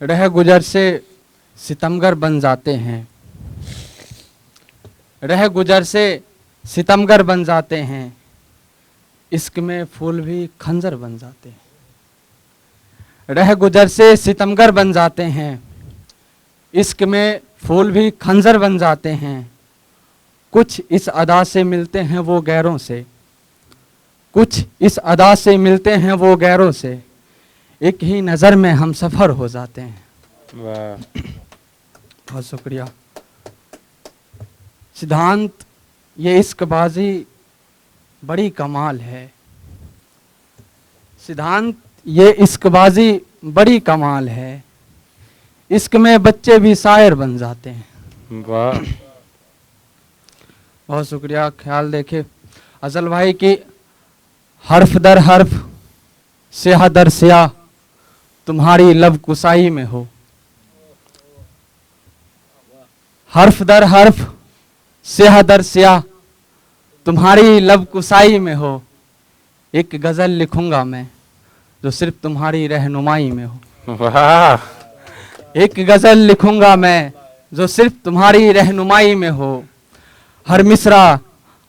रह गुजर से सितमगर बन जाते हैं, रह गुजर से सितमगर बन जाते हैं, इश्क में फूल भी खंजर बन जाते हैं। रह गुजर से सितमगर बन जाते हैं, इश्क में फूल भी खंजर बन जाते हैं। कुछ इस अदा से मिलते हैं वो गैरों से, कुछ इस अदा से मिलते हैं वो गैरों से, एक ही नज़र में हम सफ़र हो जाते हैं। वाह, बहुत शुक्रिया। सिद्धांत, ये इश्कबाजी बड़ी कमाल है। सिद्धांत, ये इश्कबाजी बड़ी कमाल है, इश्क में बच्चे भी शायर बन जाते हैं। वाह, बहुत शुक्रिया। ख्याल देखे अजल भाई की हर्फ दर हर्फ, स्याह दर स्याह तुम्हारी लब कुसाई में हो। हर्फ दर हर्फ, स्याह दर स्याह तुम्हारी लब कुसाई में हो। एक गजल लिखूंगा मैं जो सिर्फ तुम्हारी रहनुमाई में हो। वाह, एक गजल लिखूंगा मैं जो सिर्फ तुम्हारी रहनुमाई में हो। हर मिसरा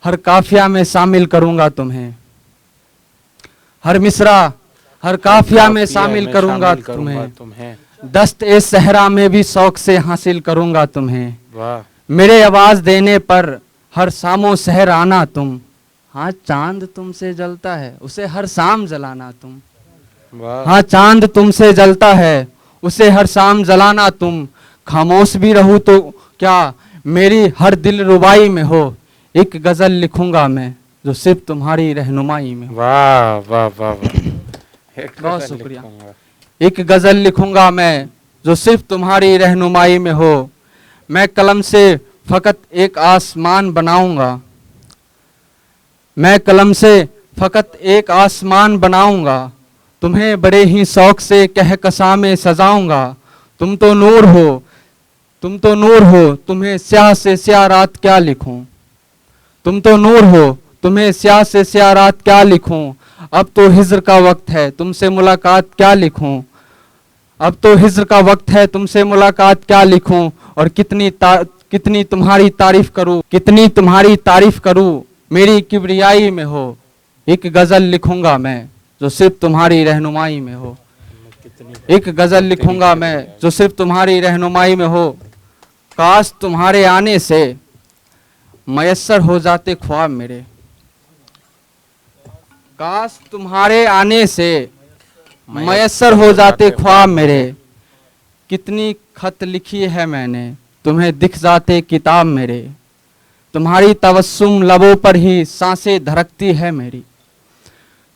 हर काफिया में शामिल करूंगा तुम्हें, हर मिसरा हर काफिया में शामिल करूंगा तुम्हें। दस्त ए सहरा में भी शौक से हासिल करूंगा तुम्हें। वाह, मेरे आवाज देने पर हर शामो सहर आना तुम। हाँ, चांद तुमसे जलता है उसे हर शाम जलाना तुम। वाह, हाँ, चांद तुमसे जलता है उसे हर शाम जलाना तुम। खामोश भी रहूं तो क्या मेरी हर दिल रुबाई में हो। एक गजल लिखूंगा मैं जो सिर्फ तुम्हारी रहनुमाई में हो। वाह, वाह, वाह, वाह। बहुत शुक्रिया। एक गजल लिखूंगा मैं जो सिर्फ तुम्हारी रहनुमाई में हो। मैं कलम से फकत एक आसमान बनाऊंगा, मैं कलम से फकत एक आसमान बनाऊंगा। तुम्हें बड़े ही शौक से कहकशां में सजाऊंगा। तुम तो नूर हो, तुम तो नूर हो, तुम्हें स्याह से स्याह रात क्या लिखूं। तुम तो नूर हो, तुम्हें स्याह से स्याह रात क्या लिखूं। अब तो हिज्र का वक्त है, तुमसे मुलाकात क्या लिखूं। अब तो हिज्र का वक्त है, तुमसे मुलाकात क्या लिखूं। और कितनी तुम्हारी तारीफ करूं, कितनी तुम्हारी तारीफ करूं, मेरी किबरियाई में हो। एक गजल लिखूंगा मैं जो सिर्फ तुम्हारी रहनुमाई में हो। एक गजल लिखूंगा मैं जो सिर्फ तुम्हारी रहनुमाई में हो। काश तुम्हारे आने से मयस्सर हो जाते ख्वाब मेरे, काश तुम्हारे आने से मयस्सर हो जाते ख्वाब मेरे। कितनी खत लिखी है मैंने, तुम्हें दिख जाते किताब मेरे। तुम्हारी तबस्सुम लबों पर ही सांसें धड़कती है मेरी,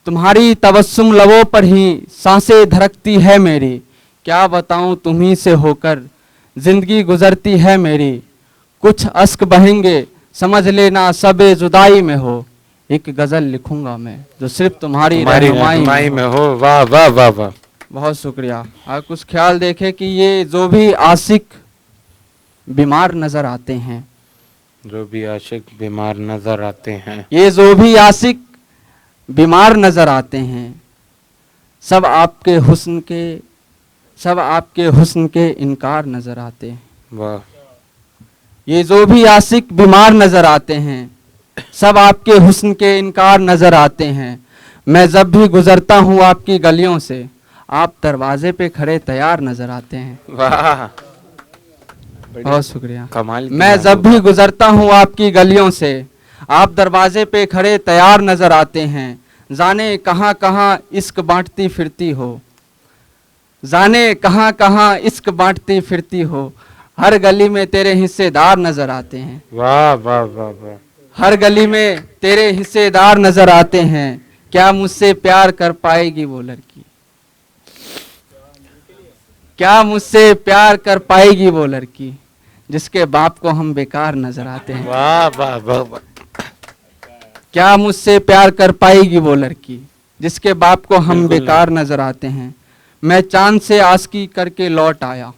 तुम्हारी तबस्सुम लबों पर ही सांसें धड़कती है मेरी। क्या बताऊं तुम्ही से होकर जिंदगी गुजरती है मेरी। कुछ अश्क बहेंगे समझ लेना सबे जुदाई में हो। एक गजल लिखूंगा मैं जो सिर्फ तुम्हारी रहनुमाई में हो। वाह, वाह, वाह, वाह। बहुत शुक्रिया। आप कुछ ख्याल देखे कि ये जो भी आशिक बीमार नजर आते हैं, जो भी आशिक बीमार नजर आते हैं, ये जो भी आशिक बीमार नजर आते हैं, सब आपके हुस्न के इनकार नजर आते हैं। वाह, ये जो भी आशिक बीमार नजर आते हैं, सब आपके हुस्न के इनकार नजर आते हैं। मैं जब भी गुजरता हूँ आपकी गलियों से, आप दरवाजे पे खड़े तैयार नजर आते हैं। वाह, बहुत शुक्रिया। कमाल की मैं बात जब भी गुजरता हूँ आपकी गलियों से, आप दरवाजे पे खड़े तैयार नजर आते हैं। जाने कहाँ कहाँ इश्क बांटती फिरती हो, जाने कहाँ कहाँ इश्क बांटती फिरती हो। हर गली में तेरे हिस्सेदार नजर आते हैं। वाह, वाह, वाह, वाह। हर गली में तेरे हिस्सेदार नजर आते हैं। क्या मुझसे प्यार कर पाएगी वो लड़की, क्या मुझसे प्यार कर पाएगी वो लड़की, जिसके बाप को हम बेकार नजर आते हैं। वाह, वाह, वाह, वाह। क्या मुझसे प्यार कर पाएगी वो लड़की, जिसके बाप को हम बिल्कुल बेकार नजर आते हैं। मैं चांद से आस्की करके लौट आया,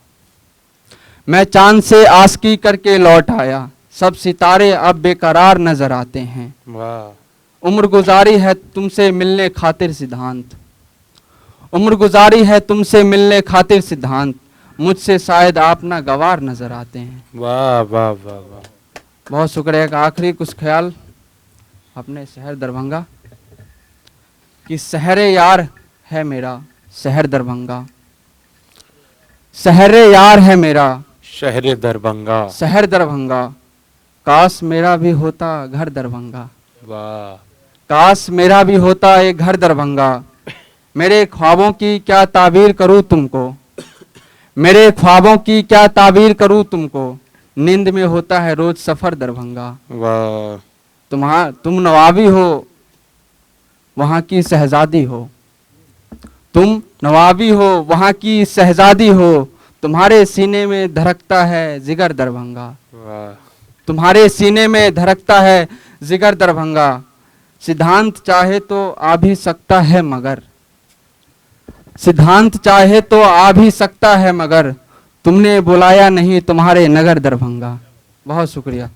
मैं चांद से आस्की करके लौट आया। सब सितारे अब बेकरार नजर आते हैं। वाह, उम्र गुजारी है तुमसे मिलने खातिर सिद्धांत, उम्र गुजारी है तुमसे मिलने खातिर सिद्धांत। मुझसे शायद आप ना गवार नजर आते हैं। वाह वाह वाह वाह। बहुत शुक्रिया। एक आखिरी कुछ ख्याल अपने शहर दरभंगा कि शहरे यार है मेरा शहर दरभंगा, शहरे यार है मेरा शहर दरभंगा। शहर दरभंगा, काश मेरा भी होता घर दरभंगा, वाह। काश मेरा भी होता एक घर दरभंगा। मेरे ख्वाबों की क्या ताबीर करूँ तुमको, मेरे ख्वाबों की क्या ताबीर करूँ तुमको, नींद में होता है रोज सफर दरभंगा। वाह। तुम नवाबी हो वहाँ की शहजादी हो, तुम नवाबी हो वहाँ की शहजादी हो, तुम्हारे सीने में धड़कता है जिगर दरभंगा, वाह। तुम्हारे सीने में धड़कता है जिगर दरभंगा। सिद्धांत चाहे तो आ भी सकता है मगर, सिद्धांत चाहे तो आ भी सकता है मगर, तुमने बुलाया नहीं तुम्हारे नगर दरभंगा। बहुत शुक्रिया।